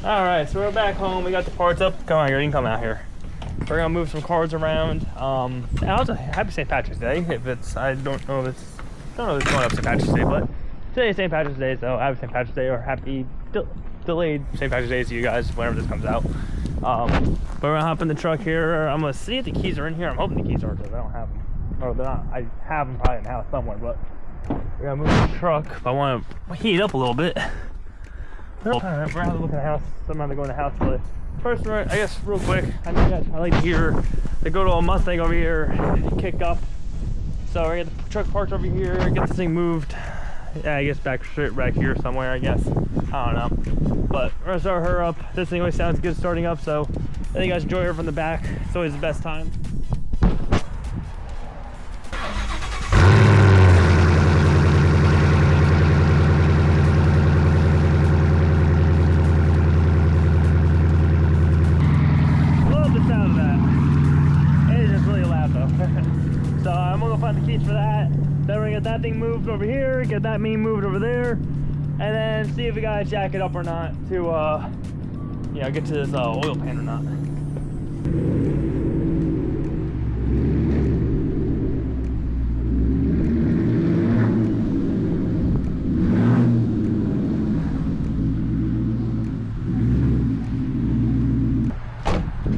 All right, so we're back home. We got the parts up. Come on, you can come out here. We're gonna move some cars around. Also, happy St. Patrick's Day. If it's, I don't know if it's going up St. Patrick's Day, but today is St. Patrick's Day, so happy St. Patrick's Day, or happy delayed St. Patrick's Day to you guys whenever this comes out. But we're gonna hop in the truck here. I'm gonna see if the keys are in here. I'm hoping the keys are, because I don't have them. Or they're not. I have them probably in the house somewhere, but we're gonna move the truck. I want to heat it up a little bit. Alright, we're gonna have to look in the house. So I'm gonna go in the house, but first, I guess, real quick, I know you guys, I like to hear the good old Mustang over here kick up. So we're gonna get the truck parked over here, get this thing moved. Yeah, I guess straight back here somewhere, I guess. I don't know. But we're gonna start her up. This thing always sounds good starting up, so I think you guys enjoy her from the back. It's always the best time. So I'm gonna go find the keys for that. Then we're gonna get that thing moved over here, get that mean moved over there, and then see if we gotta jack it up or not to get to this oil pan or not.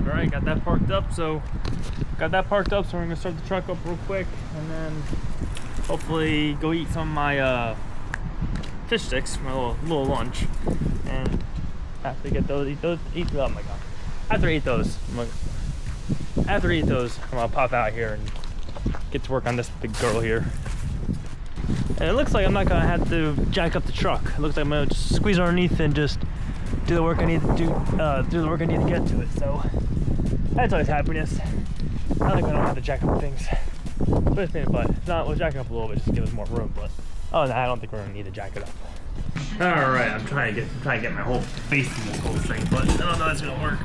Alright, got that parked up, so we're gonna start the truck up real quick, and then hopefully go eat some of my fish sticks, my little lunch. And after get those, oh my god! After I eat those, I'm gonna pop out here and get to work on this big girl here. And it looks like I'm not gonna have to jack up the truck. It looks like I'm gonna just squeeze underneath and just do the work I need to do the work I need to get to it. So that's always happiness. I think I don't have to jack up things. But we'll jack it up a little bit just to give us more room. But oh no, I don't think we're gonna need to jack it up. All right, I'm trying to get my whole face in this whole thing, but I don't know if it's gonna work.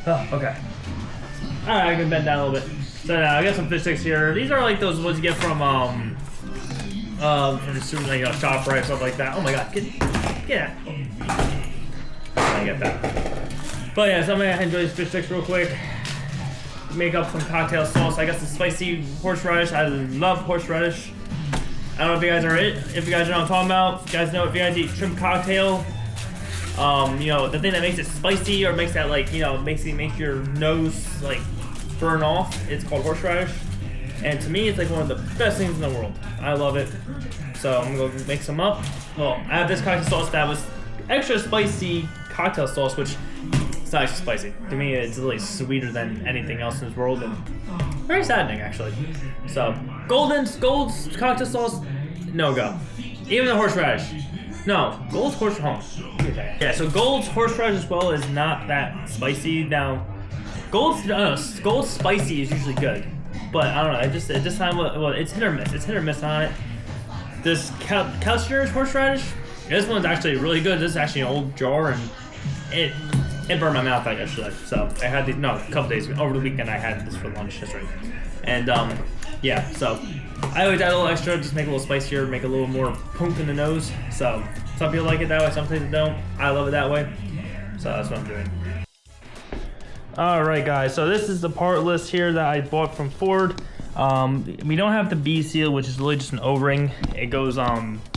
Oh, okay. All right, I can bend down a little bit. So now I got some fish sticks here. These are like those ones you get from shop, right, stuff like that. Oh my god, get out. I get that. But yeah, so I'm gonna enjoy these fish sticks real quick. Make up some cocktail sauce. I got some spicy horseradish. I love horseradish. I don't know if you guys are if you guys know what I'm talking about. If you guys know, if you guys eat shrimp cocktail, the thing that makes it spicy or makes that makes your nose like burn off, it's called horseradish. And to me, it's like one of the best things in the world. I love it. So I'm gonna go make some up. Well, I have this cocktail sauce that was extra spicy cocktail sauce, which it's not actually spicy. To me, it's really sweeter than anything else in this world, and very saddening actually. So Gold's cocktail sauce, no go. Even the horseradish, no. Gold's horseradish. Yeah, so Gold's horseradish as well is not that spicy. Now, Gold's spicy is usually good, but I don't know. At this time, it's hit or miss. It's hit or miss on it. This Couchner's horseradish, this one's actually really good. This is actually an old jar, and it burned my mouth out yesterday. So I had these, a couple days ago, over the weekend I had this for lunch yesterday. And yeah, so I always add a little extra, just make it a little spicier, make it a little more punk in the nose. So some people like it that way, some people don't. I love it that way. So that's what I'm doing. All right, guys, so this is the part list here that I bought from Ford. We don't have the B seal, which is really just an O-ring. It goes,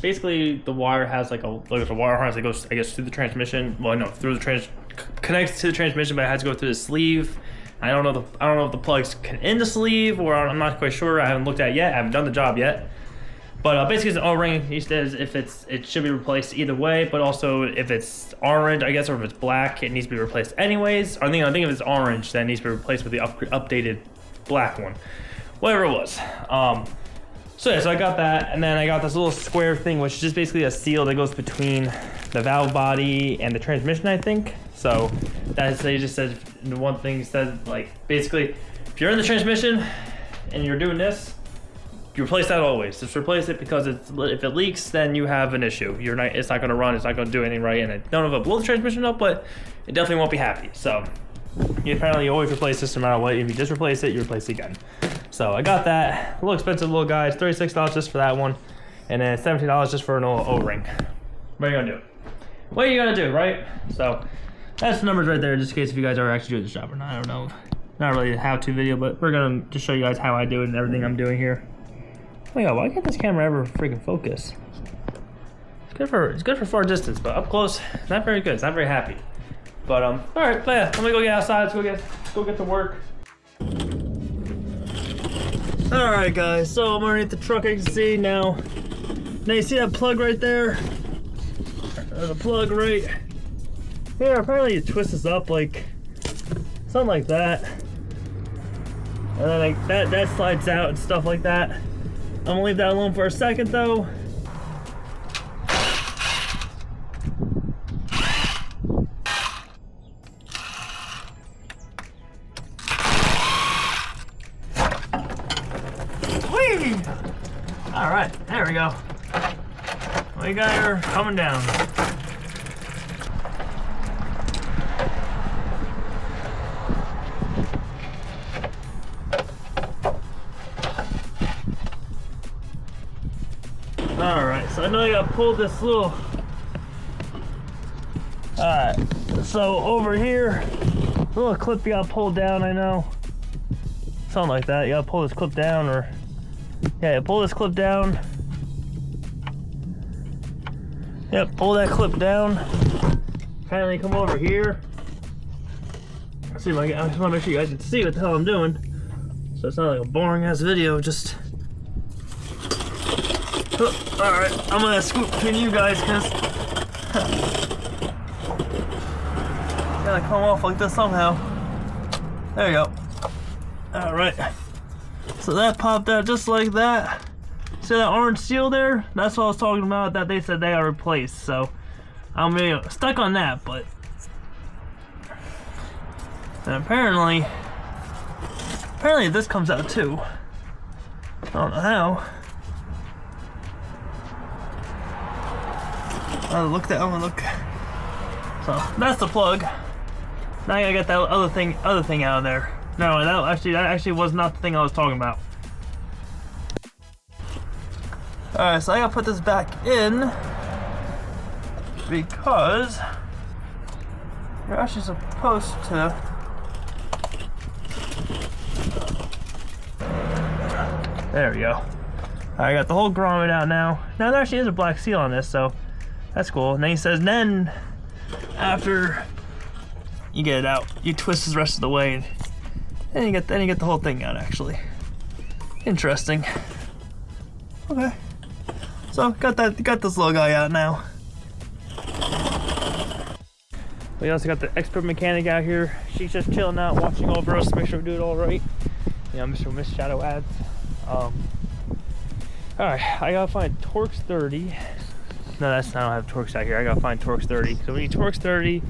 basically the wire has like a wire harness that goes, I guess, through the transmission. Well, no, connects to the transmission, but it has to go through the sleeve. I don't know if the plugs can in the sleeve, or I'm not quite sure. I haven't looked at it yet. I haven't done the job yet. But basically, it's an O-ring. He says it should be replaced either way, but also if it's orange, I guess, or if it's black, it needs to be replaced anyways. I think if it's orange, then it needs to be replaced with the updated black one. Whatever it was. So yeah, so I got that, and then I got this little square thing, which is just basically a seal that goes between the valve body and the transmission, I think. So it just says, the one thing said, like, basically, if you're in the transmission and you're doing this, you replace that always. Just replace it, because if it leaks, then you have an issue. It's not going to run. It's not going to do anything right, and I don't know if it'll blow the transmission up, but it definitely won't be happy. So you apparently always replace this no matter what. If you just replace it, you replace it again. So I got that. A little expensive little guy. It's $36 just for that one, and then $17 just for an O-ring. What are you gonna do? What are you gonna do, right? So that's the numbers right there, just in case if you guys are actually doing this job or not. I don't know. Not really a how-to video, but we're gonna just show you guys how I do it and everything I'm doing here. Oh my god, why can't this camera ever freaking focus? It's good for far distance, but up close, not very good. It's not very happy. But all right, but yeah, let me go get outside. Let's go get to work. All right, guys. So I'm underneath the truck. You can see now. Now you see that plug right there? There's a plug right here. Apparently you twist this up like something like that, and then like that slides out and stuff like that. I'm gonna leave that alone for a second though. All right, there we go. We got her coming down. All right, so I know I gotta pull this little. All right, so over here, little clip you gotta pull down. I know, something like that. You gotta pull this clip down, or yeah, pull this clip down. Yep, pull that clip down. Finally come over here. Let's see if I just want to make sure you guys can see what the hell I'm doing. So it's not like a boring ass video, just. Alright, I'm gonna scoop between you guys because gotta come off like this somehow. There you go. Alright. So that popped out just like that. See that orange seal there? That's what I was talking about, that they said they are replaced. So I'm really stuck on that, but and apparently this comes out too. I don't know how. I'm gonna look. So that's the plug. Now I gotta get that other thing out of there. No, that actually was not the thing I was talking about. Alright, so I gotta put this back in because you're actually supposed to. There we go. I got the whole grommet out now. Now there actually is a black seal on this, so that's cool. And then he says, then after you get it out, you twist the rest of the way, and you get the whole thing out. Actually, interesting. Okay, so got this little guy out now. We also got the expert mechanic out here. She's just chilling out, watching over us to make sure we do it all right. You know, Mr. Miss Shadow ads. All right, I gotta find Torx 30. No, I don't have Torx out here. I gotta find Torx 30. So we need Torx 30.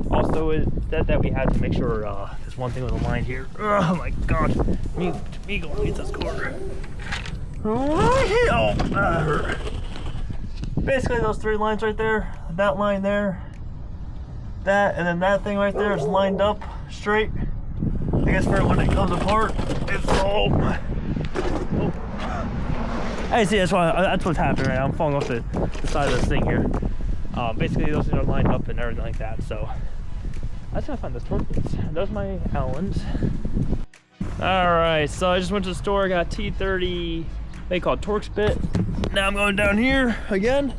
Also, it said that we had to make sure there's one thing with a line here. Oh my god. Me going get this cord. Oh, that hurt. Basically, those three lines right there, that line there, that, and then that thing right there is lined up straight. I guess for when it comes apart, it's all. Oh. I see, that's what's happening right now. I'm falling off the side of this thing here. Basically, those things are lined up and everything like that. So I just gotta find those torque bits. Those are my Allens. All right, so I just went to the store. Got T30. They call it Torx bit. Now I'm going down here again,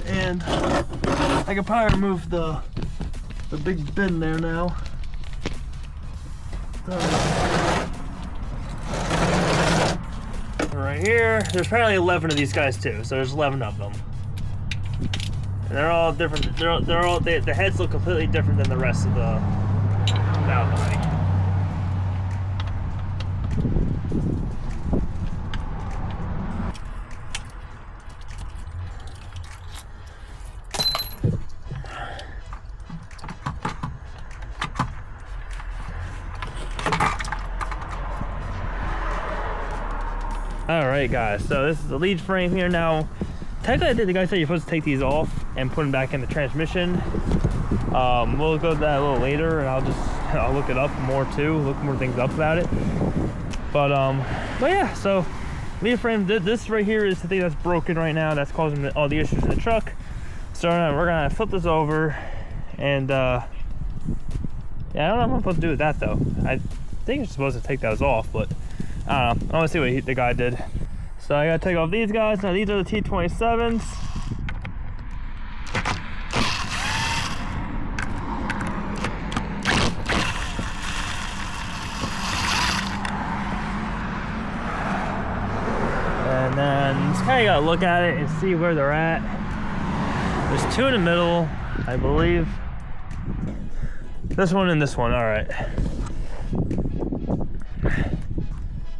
and I can probably remove the big bin there now. Right here, there's apparently 11 of these guys too, so there's 11 of them. And they're all different. The heads look completely different than the rest of the valve body. Alright guys, so this is the lead frame here now. Technically I think the guy said you're supposed to take these off and put them back in the transmission. We'll go to that a little later, and I'll look it up more too, look more things up about it. But yeah, so leaf frame, this right here is the thing that's broken right now. That's causing all the issues in the truck. So we're gonna flip this over, and yeah, I don't know what I'm supposed to do with that though. I think you're supposed to take those off, but I don't know. I want to see what the guy did. So I gotta take off these guys. Now these are the T27s. And then just kind of gotta look at it and see where they're at. There's two in the middle, I believe. This one and this one, all right.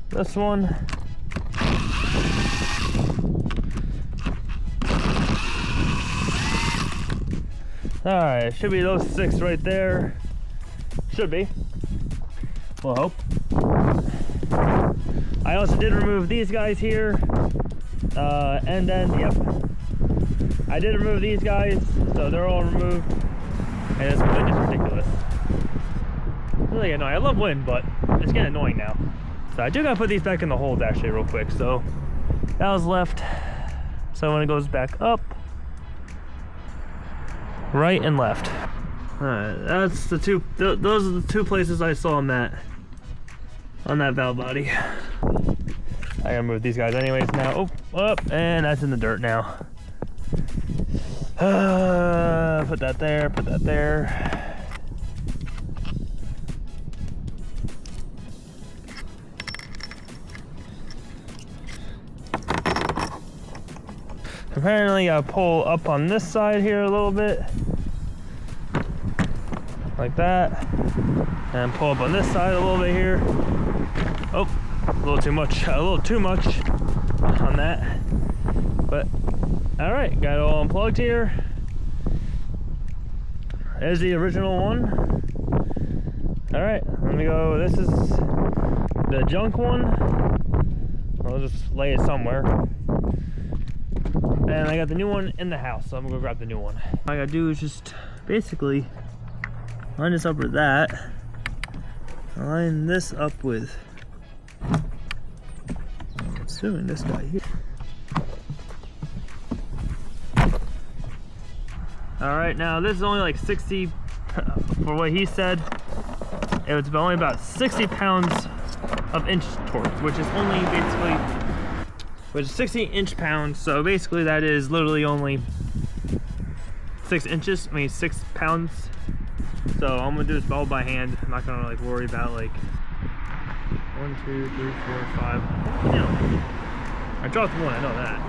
This one. All right, should be those 6 right there. Should be. We'll hope. I also did remove these guys here. And then, yep. I did remove these guys, so they're all removed. And this wind is ridiculous. Really annoying. I love wind, but it's getting annoying now. So I do gotta put these back in the holes actually real quick. So that was left. So when it goes back up, right and left. Alright, that's the two, those are the 2 places I saw on that valve body. I gotta move these guys anyways now. Oh, up, and that's in the dirt now. Put that there, put that there. Apparently I pull up on this side here a little bit. Like that. And pull up on this side a little bit here. Oh, a little too much on that. But all right, got it all unplugged here. There's the original one. All right, let me go. This is the junk one. I'll just lay it somewhere. And I got the new one in the house, so I'm gonna go grab the new one. All I gotta do is just basically line this up with that. Line this up with, I'm assuming this guy here. All right, now this is only like 60, for what he said, it was only about 60 pounds of inch torque, which is only basically, which is 60 inch-pounds, so basically that is literally only 6 inches, 6 pounds. So I'm gonna do this all by hand. I'm not gonna like worry about like 1, 2, 3, 4, 5. I dropped one, I know that.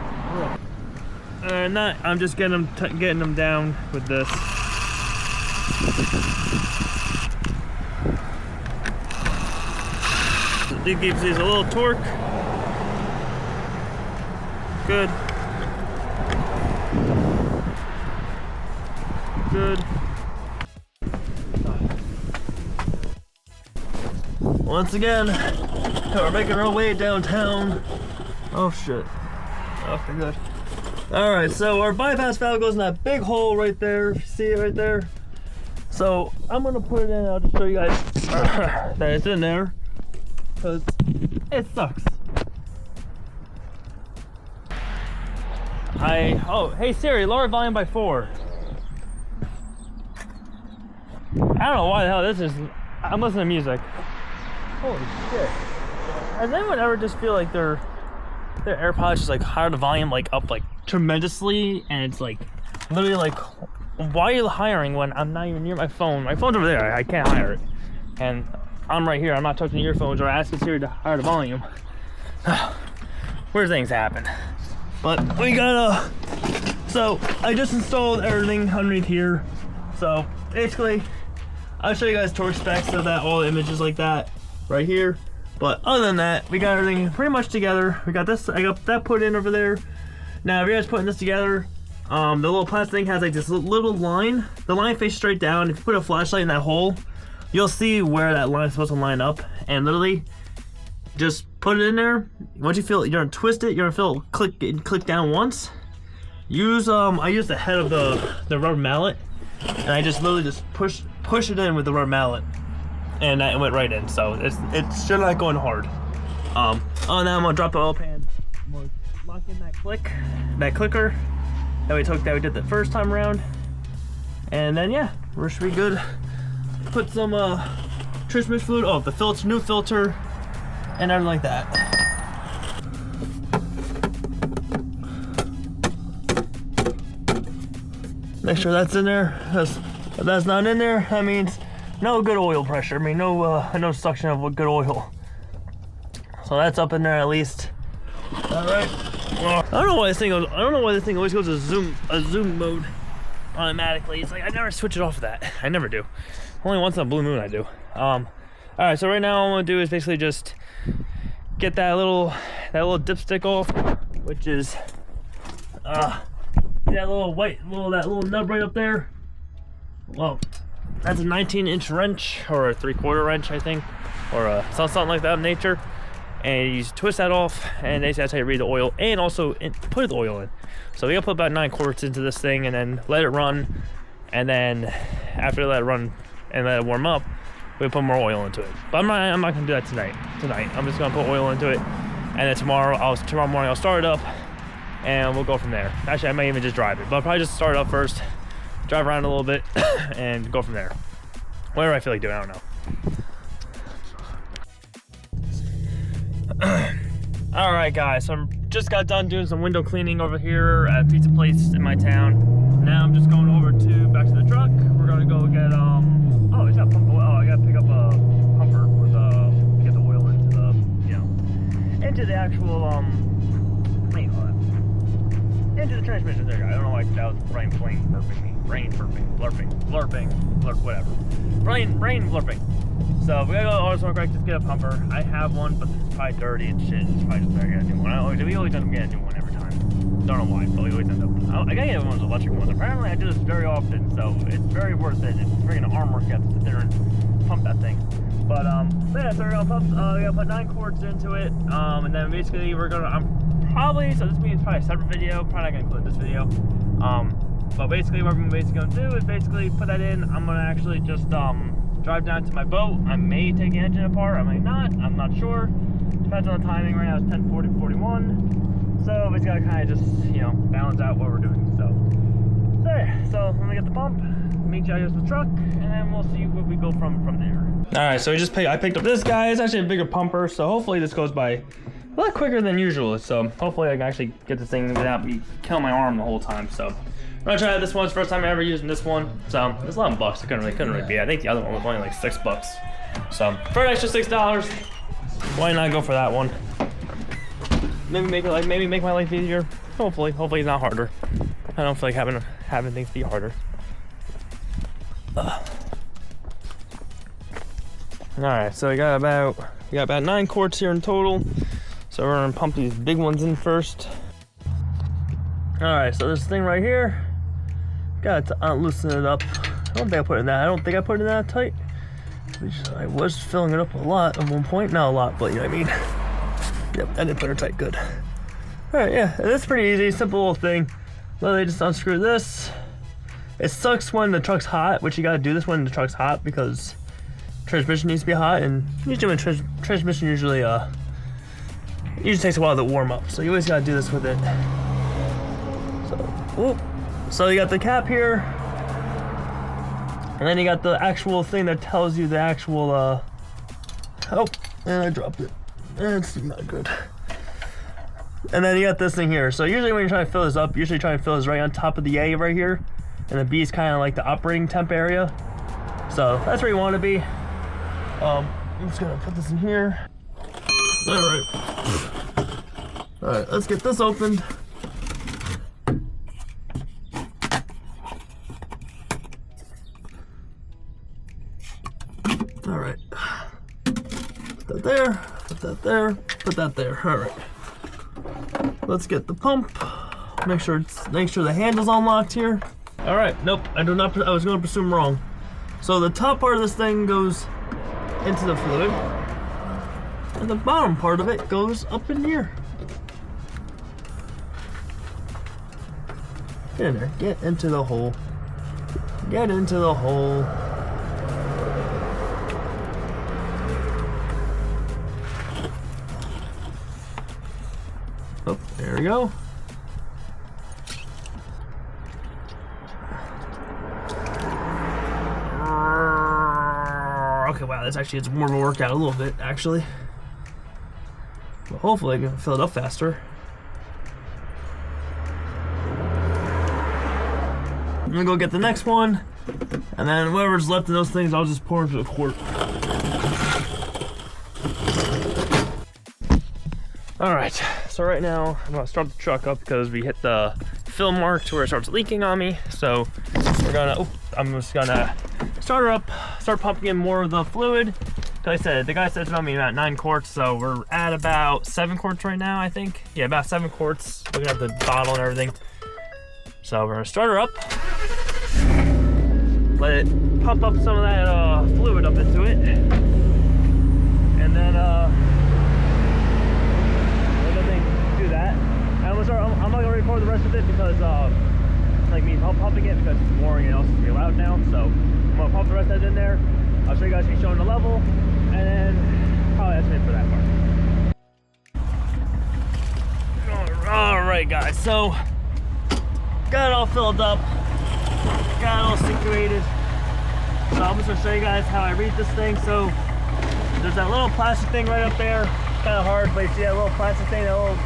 And that, I'm just getting them down with this. It gives these a little torque. Good. Good. Once again, we're making our way downtown. Oh shit. Okay, good. Alright, so our bypass valve goes in that big hole right there. See it right there? So I'm gonna put it in, I'll just show you guys that it's in there. Because it sucks. Oh, hey Siri, lower volume by 4. I don't know why the hell this is. I'm listening to music. Holy shit. Has anyone ever just feel like their AirPods just like higher the volume like up like tremendously, and it's like literally like, why are you hiring when I'm not even near my phone? My phone's over there, I can't hire it. And I'm right here, I'm not touching the earphones or asking Siri to higher the volume. Where things happen. But we gotta, so I just installed everything underneath here. So basically, I'll show you guys torque specs of that, all the images like that right here. But other than that, we got everything pretty much together. We got this, I got that put in over there. Now if you guys putting this together, the little plastic thing has like this little line. The line faces straight down. If you put a flashlight in that hole, you'll see where that line is supposed to line up. And literally, just put it in there. Once you feel it, you're gonna twist it. You're gonna feel it click down once. Use I use the head of the rubber mallet, and I just literally just push it in with the rubber mallet, and it went right in. So it's still not going hard. Oh, now I'm gonna drop the oil pan lock in that clicker that we did the first time around, and then yeah, we should be good. Put some transmission fluid, the new filter, and everything like that. Make sure that's in there. If that's not in there, that means no good oil pressure. I mean, no suction of good oil. So that's up in there at least. All right. I don't know why this thing always goes to zoom mode automatically. It's like I never switch it off of that. I never do. Only once on a blue moon I do. All right. So right now all I'm gonna do is basically just get that little dipstick off, which is that little nub right up there. Well, that's a 19-inch wrench or a 3/4 wrench, I think, or something like that in nature. And you twist that off, and basically that's how you read the oil, and also put the oil in. So we gotta put about 9 quarts into this thing, and then let it run. And then after you let it run and let it warm up, we put more oil into it. But I'm not gonna do that tonight. I'm just gonna put oil into it, and then tomorrow morning I'll start it up, and we'll go from there. Actually, I might even just drive it, but I'll probably just start it up first, drive around a little bit, and go from there. Whatever I feel like doing, I don't know. Alright guys, so I just got done doing some window cleaning over here at a pizza place in my town. Now I'm just going over back to the truck. We're gonna go get it's got pump oil. I gotta pick up a pumper to get the oil into the into the actual what do you call it? Into the transmission. There you go. I don't know why that was brain blurping. So we gotta go to AutoSmoke Rack, just get a pumper. I have one, but it's probably dirty and shit. It's probably just better to get a new one. We always end up getting a new one every time. Don't know why, but we always end up. I gotta get one of those electric ones. Apparently, I do this very often, so it's very worth it. It's freaking arm work. You have to sit there and pump that thing. But yeah, so we're gonna pump. We gotta put 9 quarts into it, and then basically we're gonna. So this means probably a separate video. Probably not gonna include this video. But basically, what we're gonna do is basically put that in. I'm gonna actually just drive down to my boat. I may take the engine apart, I might not, I'm not sure. Depends on the timing. Right now it's 10:40, 41. So we just gotta kind of just, balance out what we're doing. So there. So I'm gonna get the pump, meet you guys with the truck, and then we'll see where we go from there. All right, so I picked up this guy. It's actually a bigger pumper, so hopefully this goes by a lot quicker than usual. So hopefully I can actually get this thing without me killing my arm the whole time. So I'm gonna try this one. It's the first time I ever using this one. So it's $11. It couldn't really be. I think the other one was only like $6. So for an extra $6, why not go for that one? Maybe make my life easier. Hopefully it's not harder. I don't feel like having things be harder. All right, so we got about 9 quarts here in total. So we're gonna pump these big ones in first. All right, so this thing right here. Got to loosen it up. I don't think I put it in that tight. I was filling it up a lot at one point. Not a lot, but you know what I mean. Yep, I didn't put it tight good. Alright, yeah, and it's pretty easy, simple little thing. Literally just unscrew this. It sucks when the truck's hot, which you gotta do this when the truck's hot because transmission needs to be hot, and usually when transmission usually takes a while to warm up. So you always gotta do this with it. So you got the cap here, and then you got the actual thing that tells you the actual, oh, and I dropped it. It's not good. And then you got this thing here. So usually when you're trying to fill this up, usually trying to fill this right on top of the A right here, and the B is kind of like the operating temp area. So that's where you want to be. I'm just gonna put this in here. All right, let's get this opened. All right, put that there, put that there, put that there. All right, let's get the pump. Make sure the handle's unlocked here. All right, nope, I was going to presume wrong. So the top part of this thing goes into the fluid, and the bottom part of it goes up in here. Get in there, get into the hole. Get into the hole. Oh, there we we go. Okay, wow, this actually is more of a workout a little bit, actually. But hopefully I can fill it up faster. I'm gonna go get the next one, and then whatever's left of those things, I'll just pour into the quart. All right, so right now I'm gonna start the truck up because we hit the fill mark to where it starts leaking on me. So we're gonna, I'm just gonna start her up, start pumping in more of the fluid. Like I said, the guy said it's about me about 9 quarts, so we're at about 7 quarts right now, I think. Yeah, about 7 quarts, looking at the bottle and everything. So we're gonna start her up, let it pump up some of that fluid up into it, and then do that. And I'm not gonna record the rest of it because like me pumping it because it's boring and also it's really loud now. So I'm gonna pump the rest of it in there. I'll show you guys me showing the level, and then probably that's it for that part. All right, guys. So got it all filled up, got it all situated. So I'm just gonna show you guys how I read this thing. So there's that little plastic thing right up there. Kind of hard, but you see that little plastic thing, that little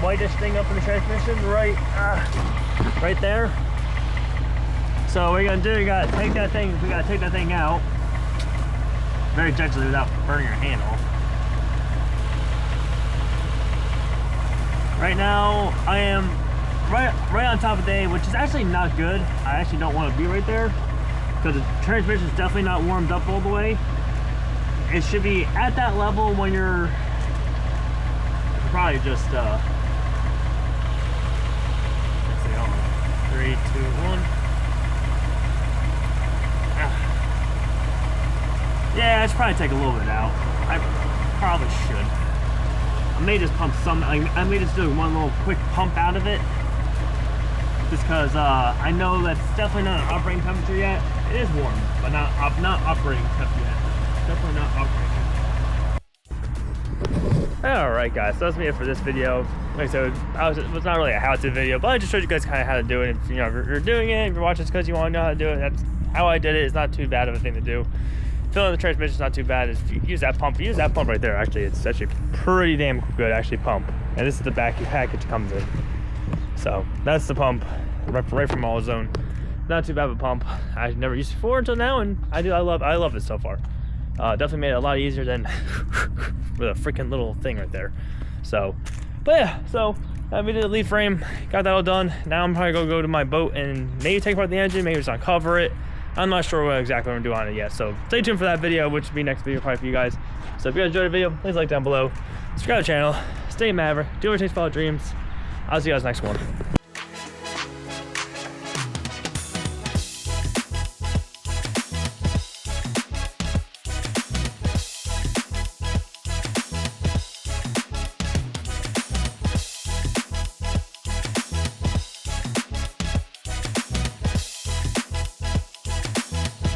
whitish thing up in the transmission, right there. So what you're gonna do, you gotta take that thing. We gotta take that thing out very gently without burning your handle. Right now, I am right on top of the A, which is actually not good. I actually don't want to be right there because the transmission is definitely not warmed up all the way. It should be at that level when you're probably just let's see, hold on. 3, 2, 1. Yeah, I should probably take a little bit out. I probably should. I may just pump some. I may just do one little quick pump out of it, just because I know that's definitely not an operating temperature yet. It is warm, but not operating temp yet. Definitely not operating. All right, guys, so that's me for this video. Like I said, it was not really a how-to video, but I just showed you guys kind of how to do it. If, you know, if you're doing it, if you're watching this because you want to know how to do it, that's how I did it. It's not too bad of a thing to do. Filling the transmission is not too bad. If you use that pump right there. Actually, it's actually pretty damn good. Actually, pump. And this is the back package it comes in. So that's the pump, right from AutoZone. Not too bad of a pump. I've never used it before until now, and I love it so far. Definitely made it a lot easier than with a freaking little thing right there. So, but yeah, so we did the lead frame, got that all done. Now I'm probably gonna go to my boat and maybe take apart the engine, maybe just uncover it. I'm not sure what exactly I'm gonna do on it yet, so stay tuned for that video, which will be next video probably for you guys. So if you guys enjoyed the video, please like down below, subscribe to the channel, stay Maverick, do what it takes to follow dreams. I'll see you guys next one.